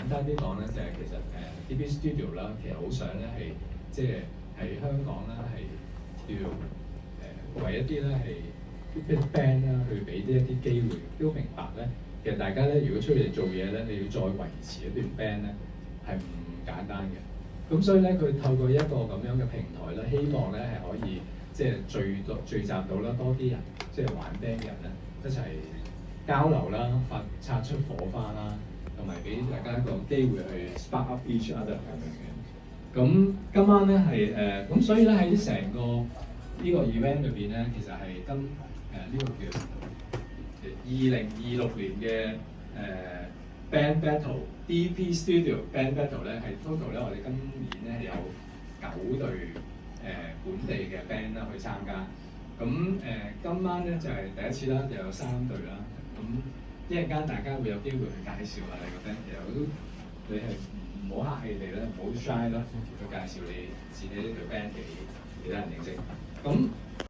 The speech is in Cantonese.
簡單啲講咧，就係其實DB Studio 啦，其實好想咧係即係喺香港啦，係叫為一啲咧係 band 啦，去俾一啲機會，都明白咧。其實大家咧，如果出嚟做嘢咧，你要再維持一段 band 咧，係唔簡單嘅。咁所以咧，佢透過一個咁樣嘅平台咧，希望咧係可以即係聚集到啦多啲人，即係玩 band 嘅人咧一齊交流啦，擦出火花啦，同埋俾大家一個機會去 spark up each other 咁樣嘅。咁今晚咧係咁所以咧喺成個呢個 event 裏邊咧，其實係呢個叫2026年嘅Band Battle DB Studio Band Battle 咧，係 total 咧，我哋今年咧係有9隊本地嘅 band 啦去參加。咁今晚咧就係第一次啦，就有3隊啦。咁一陣間大家會有機會去介紹下你個 band，其實你係唔好客氣地咧，唔好 shy 啦，去介紹你自己呢隊 band 俾其他人認識。咁